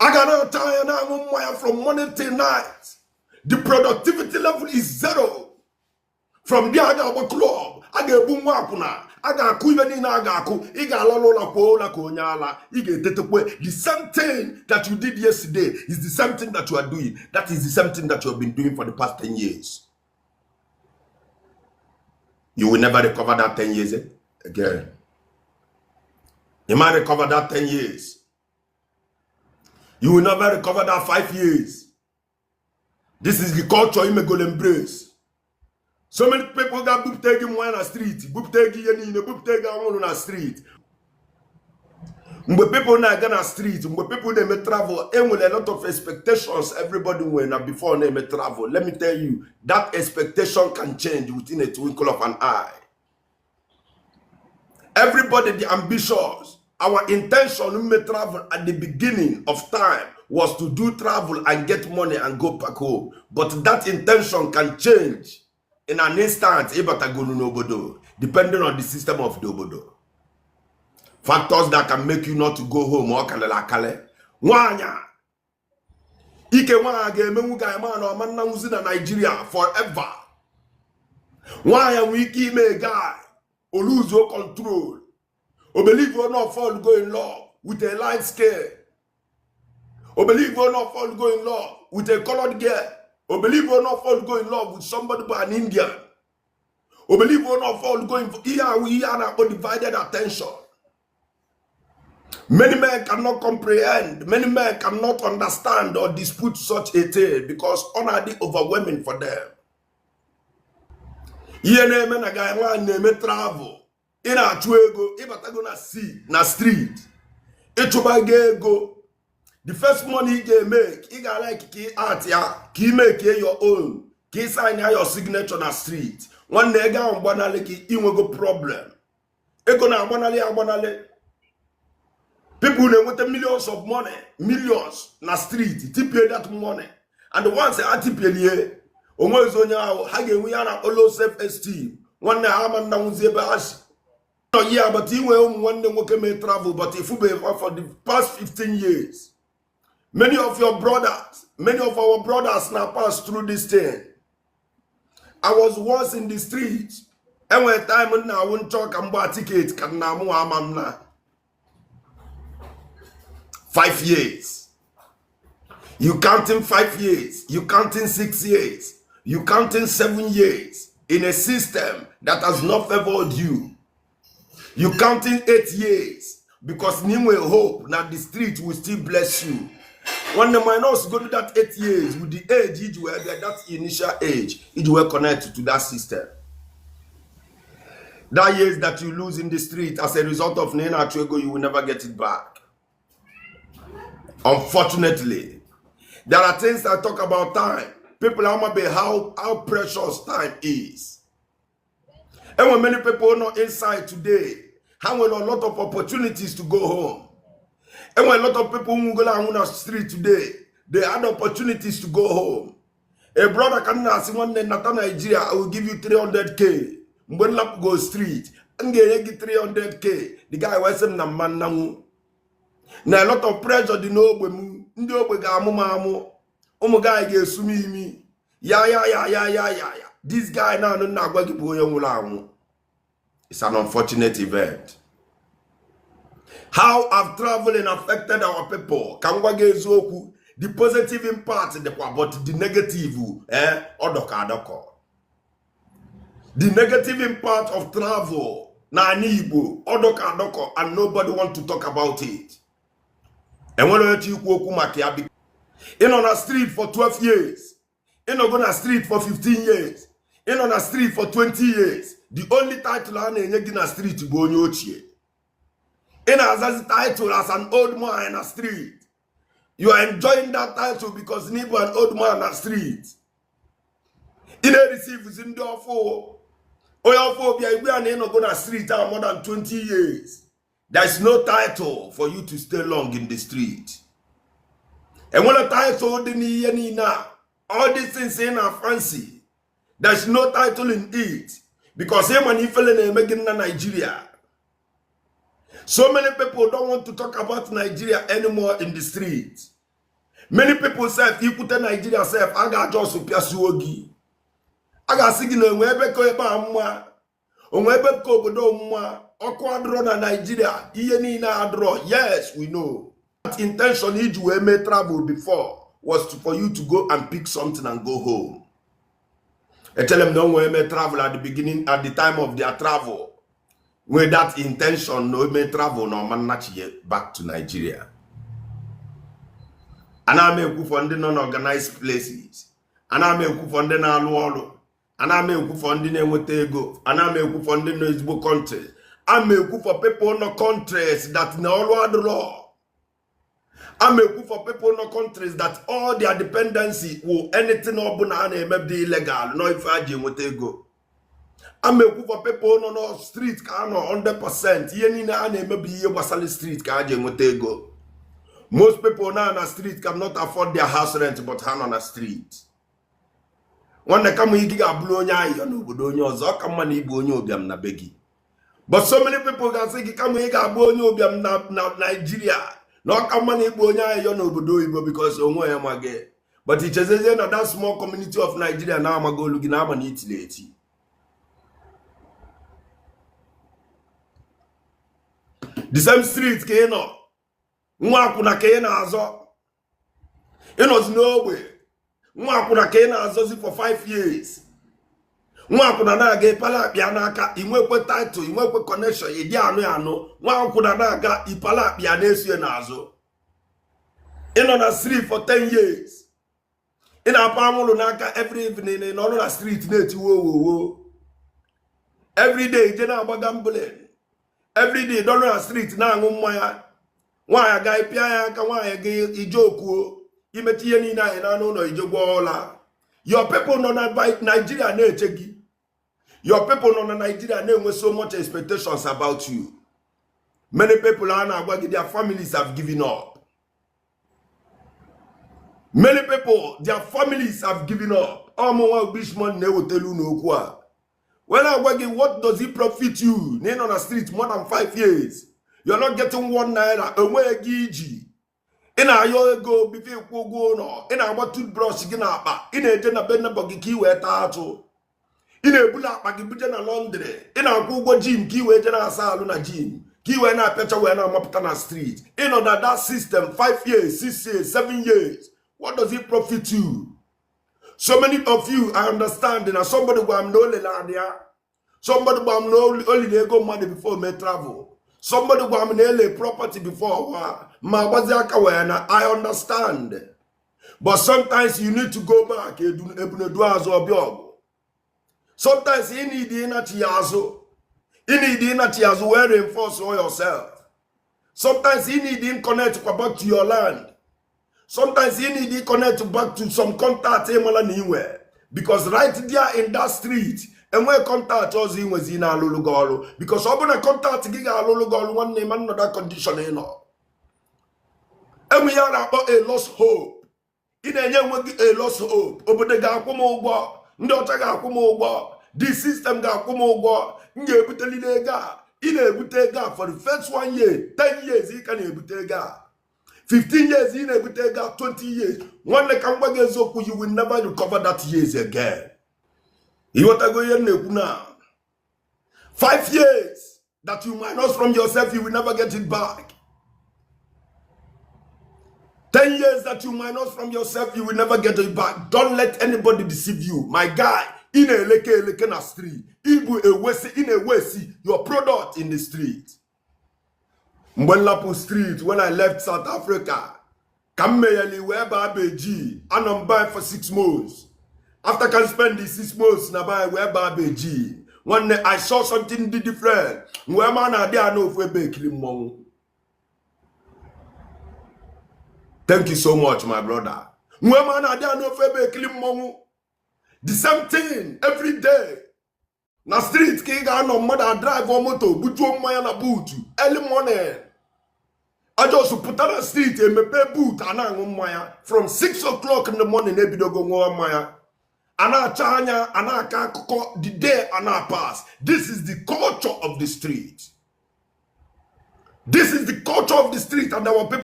I got no time now from morning till night. The productivity level is zero. From there, I got a club. I got boom wapuna. I got kuiveni na gaku. I got la konyala. I get the same thing that you did yesterday is the same thing that you are doing. That is the same thing that you have been doing for the past 10 years. You will never recover that 10 years again. You might recover that 10 years. You will never recover that 5 years. This is the culture you may go embrace. So many people got boop taking one on the street, boop taking on the street. When people na go on the street, when people they may travel, and with a lot of expectations, everybody when before they may travel. Let me tell you, that expectation can change within a twinkle of an eye. Everybody, the ambitious, our intention when we travel at the beginning of time was to do travel and get money and go back home. But that intention can change in an instant, depending on the system of the obodo. Factors that can make you not to go home or Wanya. Ike Nigeria forever. Why are we keep a guy or lose your control? Or believe or not fall go in love with a light scale. Or believe or not fall go in love with a colored girl. Or believe or not fall go in love with somebody by an Indian. Or believe or not fall going for here we are divided attention. Many men cannot comprehend, many men cannot understand or dispute such a tale because honor is overwhelming for them. Here men a guy man name travel. In a chuego, if I go na see na street, go. The first money he make, he got like ki art ya, ki make your own, ki sign your signature na street. One nega on banale ki go problem. Eko na banale. People they want millions of money, millions na street, tipe that money. And the ones that tipe liye, omo izonya hage we are all self-esteem. One na haman na unzebe ashi. No, yeah, but he will one day may travel, but if you be for the past 15 years. Many of your brothers, many of our brothers now pass through this thing. I was once in the streets, and when time now I won't talk about tickets, 5 years. You counting 5 years, you counting 6 years, you counting 7 years in a system that has not favored you. You counting 8 years because Nimwe hope that the street will still bless you. When the minors go to that 8 years with the age, it will that initial age, it will connect to that system. That years that you lose in the street as a result of Nena Chuego, you will never get it back. Unfortunately, there are things that talk about time. People are be how precious time is. And when many people are not inside today, having a lot of opportunities to go home. And when a lot of people who go down on the street today, they had opportunities to go home. A brother can ask one day, Nigeria, I will give you 300K. When lap go street, and get 300K. The guy was saying, "Na man now." Now a lot of pressure, the no guy get sumi me. Yeah. This guy now no na gwa gipo yon. It's an unfortunate event. How have traveling affected our people? The positive impact, but the negative, odoko. The negative impact of travel, odoko, and nobody want to talk about it. And when you in on a street for 12 years, in on a street for 15 years, in on a street for 20 years, the only title on a street to go nyochie. In as a title as an old man in a street. You are enjoying that title because you an old man in a street. In a receives in the for Oyophobia, we are not going to street more than 20 years. There is no title for you to stay long in the street. And when a title now, all these things in a fancy. There's no title in it. Because him and he fell in Nigeria. So many people don't want to talk about Nigeria anymore in the streets. Many people say if you put Nigeria self, I got just piasuogi. I got singing onwe ebe ko ebe amwa. Onwe ebe ko obodo mwa. Oko adro na Nigeria. Iye ni na adro. Yes, we know. That intention if you may travel before was for you to go and pick something and go home. I tell them don't may travel at the beginning, at the time of their travel. With that intention, no may travel no man not yet back to Nigeria. And I may go for non-organized places. And I may go for the Naluolo. And I may go for the Nemotego. And I may go for the Nizbo countries. I may go for people in no countries that no the law. I may go for people in no countries that all their dependency will anything open and may be illegal. No, if I go. I may go for people on no street can 100%. Yenina and may be a wasali street can go. Most people now on the street cannot afford their house rent, but hand on the street. When they come here, you blow your no come money obiam na begi. But so many people can say, come here, blow obiam na Nigeria. No come money no because onwe. But it is that small community of Nigeria now I'm go looking at it late. The same street came up. Nwa kuna ke na azo. It was no way. Nwa kuna ke na azo for 5 years. Nwa kuna na aga ipala bia na aka inwekwe title, inwekwe connection, idi anu. Nwa kuna na aga ipala bia na esu na azo. On the street for 10 years. In a pamulu na aka every evening in on the street na ti wo. Every day je na gambling. Every day don the street na angu mmanya. Why a guy pia ka why ijoku imetiye ni na no ijogwola. Your people no invite Nigeria na echegi. Your people no Nigeria na with so much expectations about you. Many people are now their families have given up. Many people, their families have given up. Bishman ne will tell you no kwa. When I work, what does it profit you? Name on the street more than 5 years. You're not getting 1 naira away gigi. In a year ago, before go no. In a what toothbrush ginapa. In a dinner benna bogi kiwe tato. In a bula bagibujana laundry. In a Google gym kiwe jana saluna gym. Kiwe na pecha we na maputana street. In order that system 5 years, 6 years, 7 years. What does it profit you? So many of you I understand and somebody who am no lelandia. Somebody who am no only they go money before may travel. Somebody who am no property before I understand. But sometimes you need to go back. Sometimes you need to reinforce yourself. Sometimes you need to connect back to your land. Sometimes you need to connect back to some contact anywhere. Because right there in that street, and where contact was in Alulugolo. Because open a contact giga Alulugolo one name another condition. And we are about a lost hope. In a young a lost hope. Over the Gakumo, Ndotaga Kumo, this system Gakumo, Ngebutalega, in a Butega for the first 1 year, 10 years, he can Butega. 15 years in Ebutega, 20 years. One like Kambagezoku, you will never recover that years again. You want to go here now? 5 years that you minus from yourself, you will never get it back. 10 years that you minus from yourself, you will never get it back. Don't let anybody deceive you. My guy, in a leke na street, in a wesi, your product in the street. Mbwenlapu Street, when I left South Africa, Kameyali whereby Beji, and I'm buying for 6 months. After I can spend the 6 months, na buy whereby Beji. One day I saw something different. Where man are there no for Bekilimong. Thank you so much, my brother. Where man are there no for Bekilimong. The same thing every day. Na street kiga no mother drive or moto buju maya na boot early morning. I just put on the street and me pay boot and maya from 6 o'clock in the morning ebido go maya. Ana chanya ana kako the day ana pass. This is the culture of the street. This is the culture of the street and our people